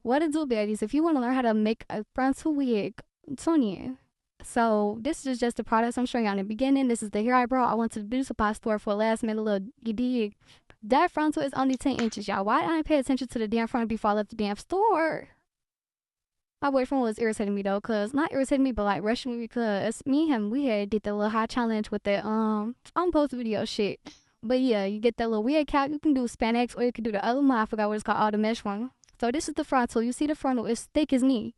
What to do, baddies? If you want to learn how to make a frontal wig, tune in. So this is just the products I'm showing you in the beginning. This is the hair I brought. I went to the beauty supply store for a last minute little you dig. That frontal is only 10 inches, y'all. Why I didn't pay attention to the damn front before I left the damn store? My boyfriend was irritating me though, cause not irritating me, but like rushing me because me and him we had did the little high challenge with the on post video shit. But yeah, you get that little wig cap. You can do spandex or you can do the other one. I forgot what it's called. Oh, the mesh one. So this is the frontal. You see the frontal is thick as me.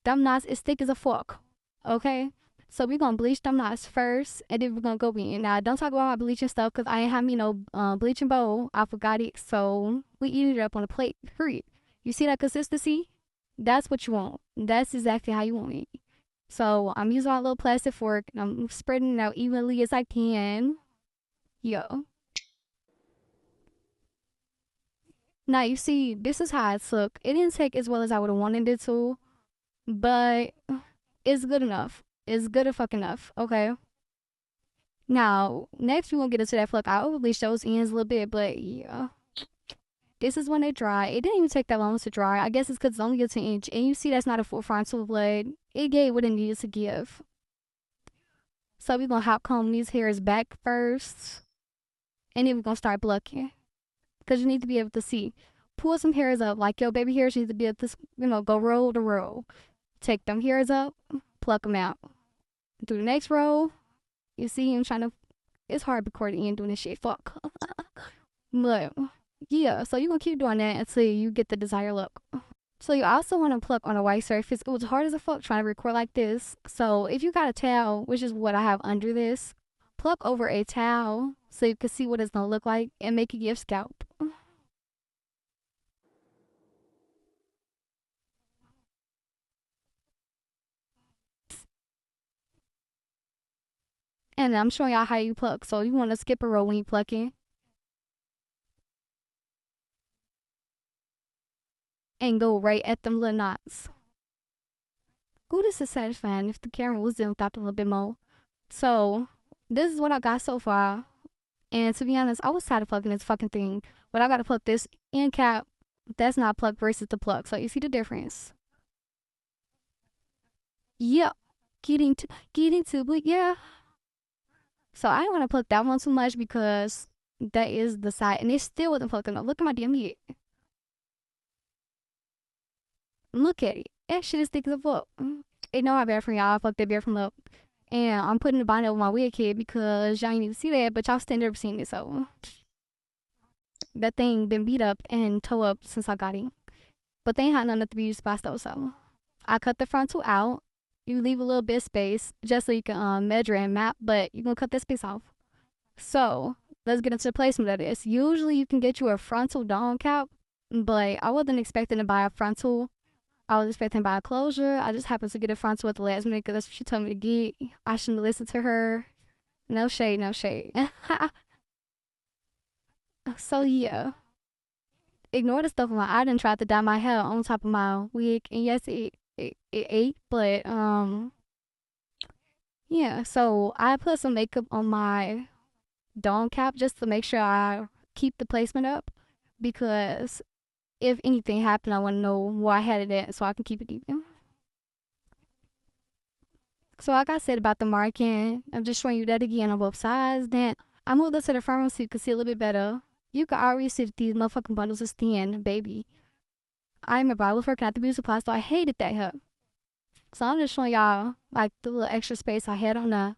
Them knots is thick as a fork. Okay. So we're gonna bleach them knots first, and then we're gonna go in. Now don't talk about my bleaching stuff, cause I ain't have me no bleaching bowl. I forgot it, so we eat it up on a plate. Hurry. You see that consistency? That's what you want. That's exactly how you want it. So I'm using my little plastic fork and I'm spreading it out evenly as I can. Yo. Now you see, this is how it took. It didn't take as well as I would have wanted it to, but it's good enough. It's good as fuck enough. Okay. Now, next we're gonna get into that fluck. I overbleached those ends a little bit, but yeah. This is when they dry. It didn't even take that long to dry. I guess it's because it's only a 10 inch. And you see that's not a full frontal blade. It gave what it needed to give. So we're gonna hot comb these hairs back first. And then we're gonna start plucking. Because you need to be able to see. Pull some hairs up. Like your baby hairs need to be able to, go roll to roll. Take them hairs up, pluck them out. Do the next row. You see him trying to. It's hard recording and doing this shit. Fuck. But yeah, so you're gonna keep doing that until you get the desired look. So you also want to pluck on a white surface. It was hard as a fuck trying to record like this. So if you got a towel, which is what I have under this, pluck over a towel so you can see what it's gonna look like and make it your scalp. And I'm showing y'all how you pluck. So you want to skip a row when you plucking and go right at them little knots. Ooh, this is satisfying if the camera was zoomed out a little bit more. So this is what I got so far. And to be honest, I was tired of plucking this fucking thing. But I gotta pluck this end cap. That's not pluck versus the pluck. So you see the difference. Yep. Getting to, but yeah. So I didn't want to pluck that one too much because that is the side. And it still wasn't plucked enough. Look at my damn head. Look at it. That shit is thick as a fuck. It know I bear from y'all. I fucked that bear from up. And I'm putting the bonnet over my wig kid because y'all ain't need to see that, but y'all still never seen it, so that thing been beat up and tore up since I got it. But they ain't had none at the beauty spots though, so I cut the frontal out. You leave a little bit of space just so you can measure and map, but you gonna cut this piece off. So let's get into the placement of this. Usually you can get you a frontal dome cap, but I wasn't expecting to buy a frontal. I was expecting to buy a closure. I just happened to get a frontal at the last minute because that's what she told me to get. I shouldn't have listened to her. No shade, no shade. So yeah, ignore the stuff on my. I didn't try to dye my hair on top of my wig, and yes, it ate, but yeah. So I put some makeup on my dome cap just to make sure I keep the placement up because if anything happened, I want to know where I had it at so I can keep it even. So like I said about the marking, I'm just showing you that again on both sides. Then I moved up to the front room so you can see a little bit better. You can already see that these motherfucking bundles is thin, baby. I remember I was working at the beauty supply store. I hated that hair. So I'm just showing y'all like the little extra space I had on there,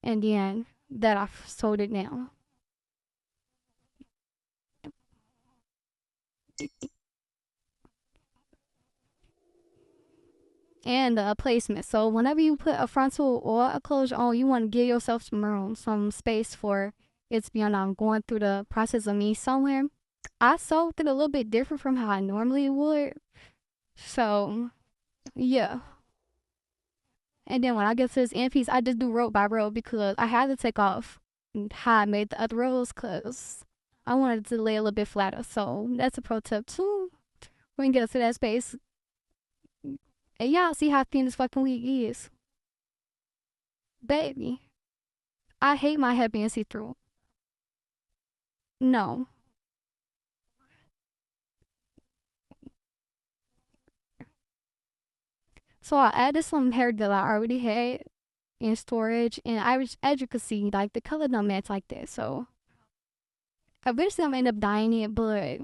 and then that I've sold it now. And the placement. So whenever you put a frontal or a closure on, you want to give yourself some room, some space for it to be on. I'm going through the process of me somewhere. I sewed it a little bit different from how I normally would. So yeah. And then when I get to this end piece, I just do row by row because I had to take off how I made the other rows because I wanted to lay a little bit flatter. So that's a pro tip too. We can get us to that space. And y'all see how thin this fucking wig is. Baby, I hate my hair being see-through. No. So I added some hair that I already had in storage, and as you can see, like the color don't match like that. So eventually I'm gonna end up dyeing it, but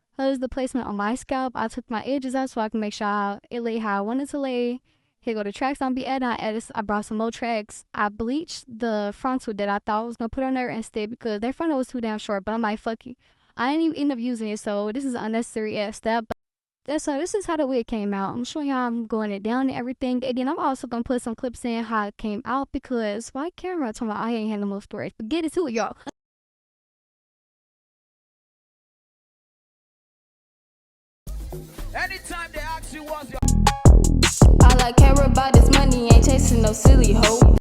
because the placement on my scalp, I took my edges out so I can make sure it lay how I wanted to lay. Here go the tracks I'm be adding. I brought some more tracks. I bleached the frontal that I thought I was gonna put on there instead because their frontal was too damn short. But I'm like, fuck it. I didn't even end up using it, so this is an unnecessary ass step. But that's how this is how the wig came out. I'm showing y'all I'm going it down and everything. And then I'm also gonna put some clips in how it came out because my camera talking about I ain't had no more storage. But get it to it, y'all. Anytime they ask you what's your All I care about is money, ain't chasing no silly hoe.